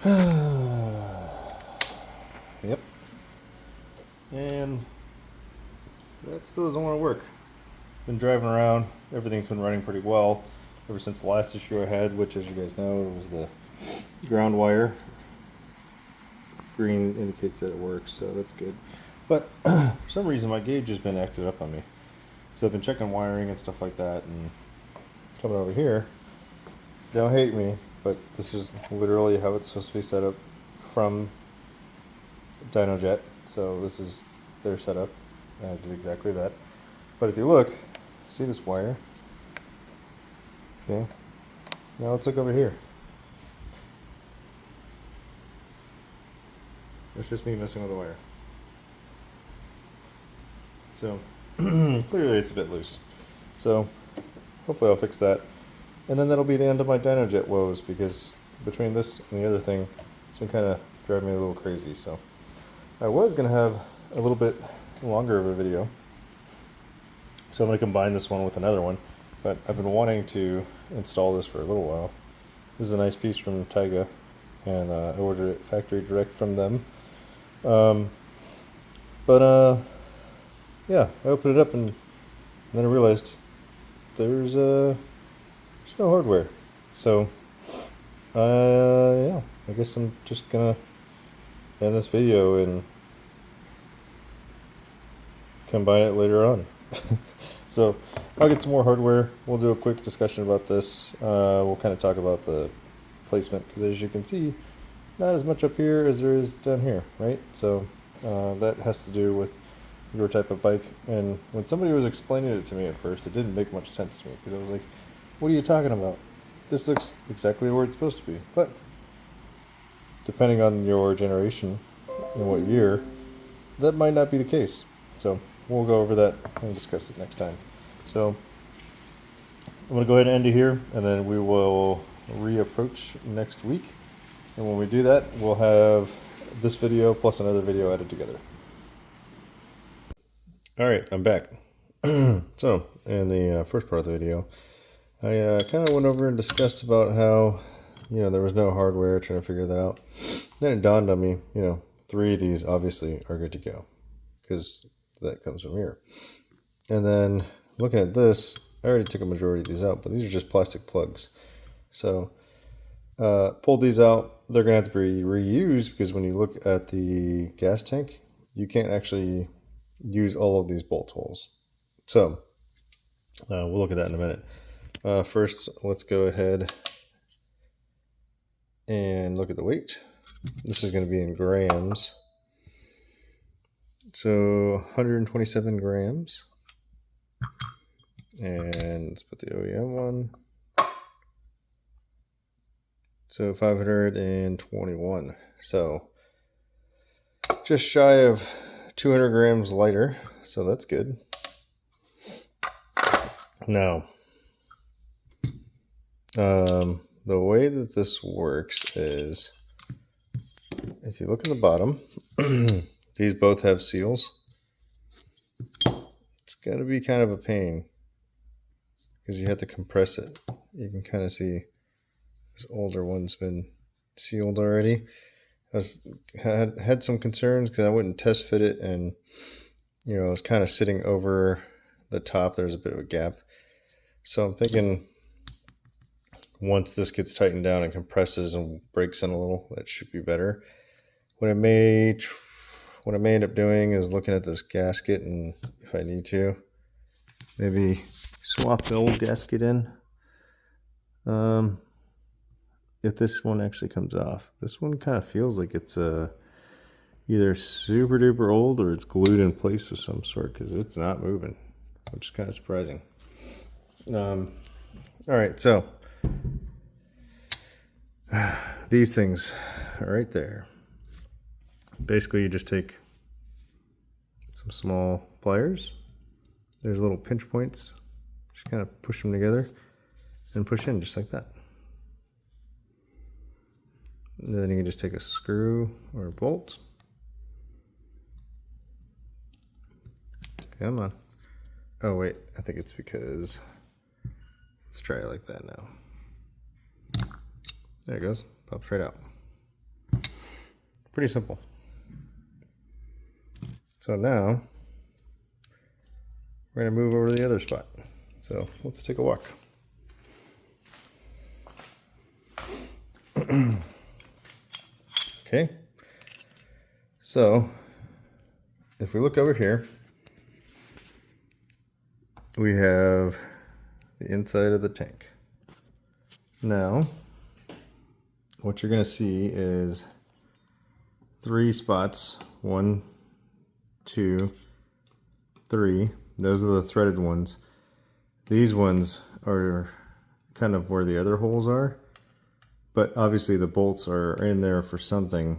Yep. And that still doesn't want to work. Been driving around. Everything's been running pretty well ever since the last issue I had, which, as you guys know, was the ground wire. Green indicates that it works, so that's good. But for some reason, my gauge has been acted up on me. So I've been checking wiring and stuff like that, and coming over here. Don't hate me, but this is literally how it's supposed to be set up from DynoJet. So this is their setup. I did exactly that. But if you look, see this wire? Okay. Now let's look over here. It's just me messing with the wire. So clearly it's a bit loose. So hopefully I'll fix that. And then that'll be the end of my DynoJet woes, because between this and the other thing, it's been kind of driving me a little crazy. So I was going to have a little bit longer of a video. So I'm going to combine this one with another one. But I've been wanting to install this for a little while. This is a nice piece from Tyga, and I ordered it factory direct from them. Yeah, I opened it up and then I realized there's no hardware. So, yeah, I guess I'm just gonna end this video and combine it later on. So, I'll get some more hardware. We'll do a quick discussion about this. We'll kind of talk about the placement, because as you can see, not as much up here as there is down here, right? So, that has to do with your type of bike. And when somebody was explaining it to me at first, it didn't make much sense to me, because I was like, what are you talking about? This looks exactly where it's supposed to be. But depending on your generation and what year, that might not be the case. So we'll go over that and discuss it next time. So I'm going to go ahead and end it here, and then we will reapproach next week. And when we do that, we'll have this video plus another video added together. All right, I'm back. So, in the first part of the video, I kind of went over and discussed about how, there was no hardware, trying to figure that out. Then it dawned on me, 3 of these obviously are good to go, because that comes from here. And then looking at this, I already took a majority of these out, but these are just plastic plugs. So, pulled these out. They're going to have to be reused, because when you look at the gas tank, you can't actually use all of these bolt holes. So we'll look at that in a minute. First, let's go ahead and look at the weight. This is going to be in grams. So 127 grams. And let's put the OEM one. So 521. So just shy of 200 grams lighter. So that's good. Now, the way that this works is, if you look at the bottom, these both have seals. It's going to be kind of a pain, because you have to compress it. You can kind of see this older one's been sealed already. I had some concerns because I wouldn't test fit it, and it was kind of sitting over the top. There's a bit of a gap. So I'm thinking once this gets tightened down and compresses and breaks in a little, that should be better. What I may end up doing is looking at this gasket, and if I need to, maybe swap the old gasket in. If this one actually comes off. This one kind of feels like it's either super duper old or it's glued in place of some sort, because it's not moving, which is kind of surprising. All right, so these things are right there. Basically, you just take some small pliers. There's little pinch points. Just kind of push them together and push in just like that. And then you can just take a screw or a bolt. Come on. Oh wait, I think it's because, let's try it like that now. There it goes, pops right out. Pretty simple. So now we're going to move over to the other spot. So let's take a walk. Okay. So if we look over here, we have the inside of the tank. Now, what you're going to see is 3 spots. 1, 2, 3. Those are the threaded ones. These ones are kind of where the other holes are, but obviously the bolts are in there for something.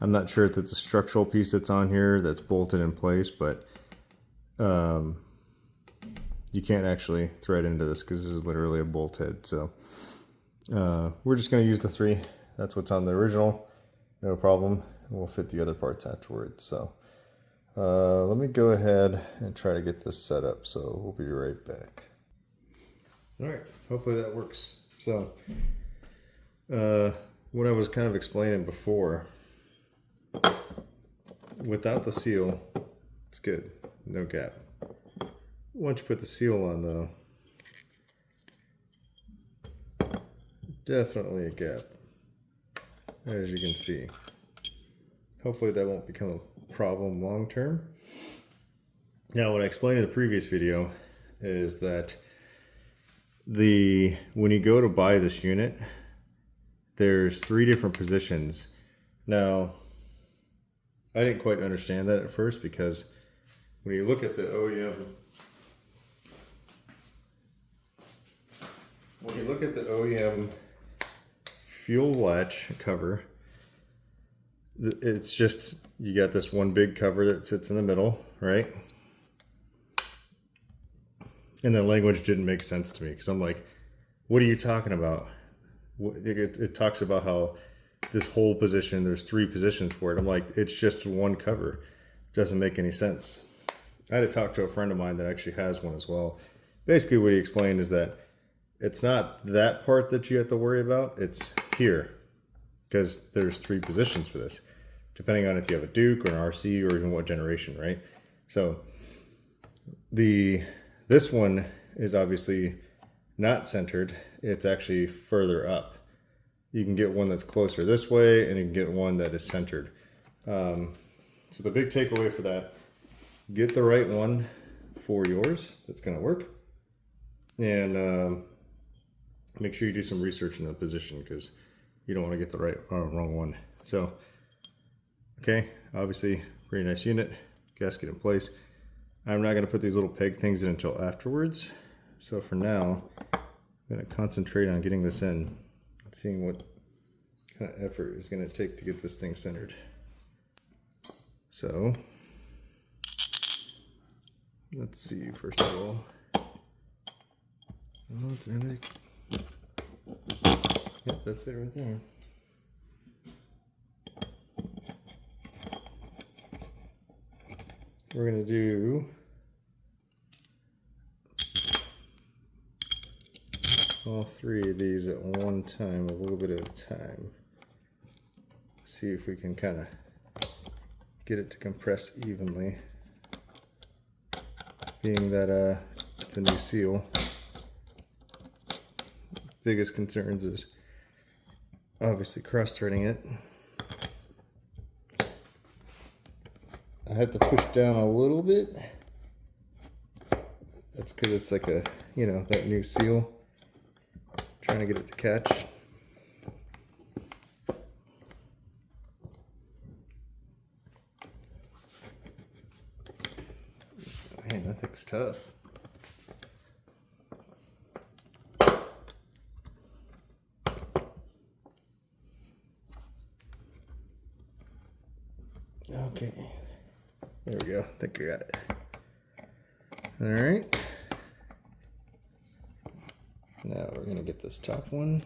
I'm not sure if it's a structural piece that's on here that's bolted in place, but you can't actually thread into this because this is literally a bolt head. So we're just going to use the 3. That's what's on the original. No problem. We'll fit the other parts afterwards. So let me go ahead and try to get this set up. So we'll be right back. All right. Hopefully that works. So what I was kind of explaining before, without the seal, it's good. No gap. Once you put the seal on, though, definitely a gap, as you can see. Hopefully that won't become a problem long term. Now, what I explained in the previous video is that when you go to buy this unit, there's 3 different positions. Now, I didn't quite understand that at first, because when you look at the OEM fuel latch cover, it's just, you got this one big cover that sits in the middle, right? And the language didn't make sense to me, because I'm like, what are you talking about? It talks about how this whole position, there's 3 positions for it. I'm like, it's just one cover. Doesn't make any sense. I had to talk to a friend of mine that actually has one as well. Basically what he explained is that it's not that part that you have to worry about, it's here, because there's 3 positions for this, depending on if you have a Duke or an RC or even what generation, right? So this one is obviously not centered, it's actually further up. You can get one that's closer this way, and you can get one that is centered. So the big takeaway for that, get the right one for yours that's going to work, and make sure you do some research in the position, because you don't want to get the wrong one. So, okay, obviously pretty nice unit, gasket in place. I'm not going to put these little peg things in until afterwards. So for now, I'm going to concentrate on getting this in and seeing what kind of effort it's going to take to get this thing centered. So let's see, first of all. Yep, that's it right there. We're going to do all 3 of these at one time, a little bit at a time. See if we can kind of get it to compress evenly, being that it's a new seal. Biggest concerns is obviously cross-threading it. I have to push down a little bit. That's because it's like a, that new seal. Trying to get it to catch. Man, that thing's tough. Okay. There we go. I think I got it. All right. Now we're going to get this top one.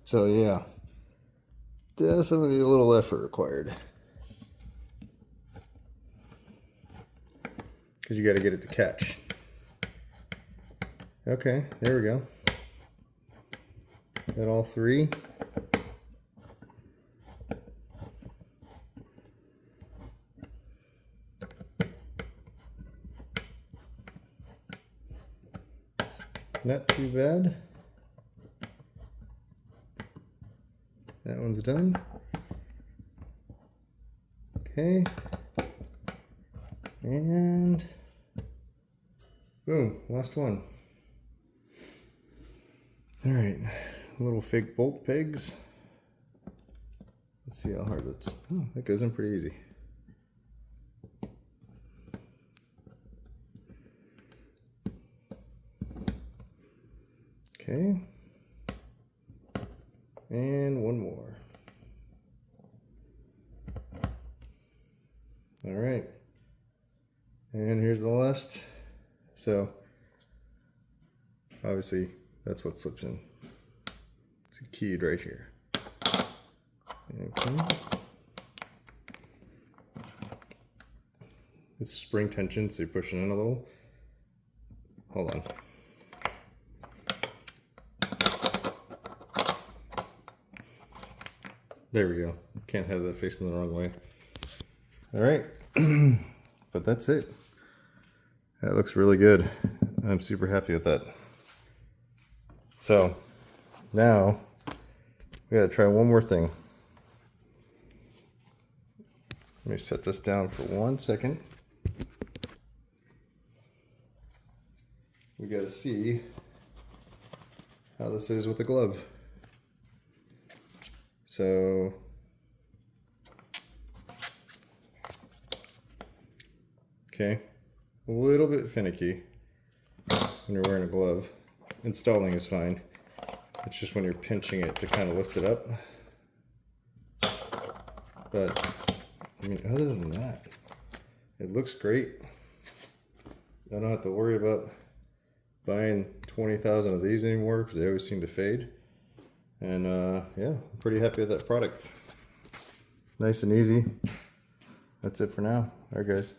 So yeah, definitely a little effort required, because you got to get it to catch. Okay, there we go. Got all three. Not too bad. That one's done. Okay. And boom, last one. All right, little fake bolt pegs. Let's see how hard that's. Oh, that goes in pretty easy. Okay. And one more. All right. And here's the last. So obviously that's what slips in. It's keyed right here. Okay. It's spring tension, so you're pushing in a little. Hold on. There we go. Can't have that facing the wrong way. All right. But that's it. That looks really good. I'm super happy with that. So now we gotta try one more thing. Let me set this down for 1 second. We gotta see how this is with the glove. So okay, a little bit finicky when you're wearing a glove. Installing is fine. It's just when you're pinching it to kind of lift it up. But I mean, other than that, it looks great. I don't have to worry about buying 20,000 of these anymore because they always seem to fade. And yeah, I'm pretty happy with that product. Nice and easy. That's it for now. All right, guys.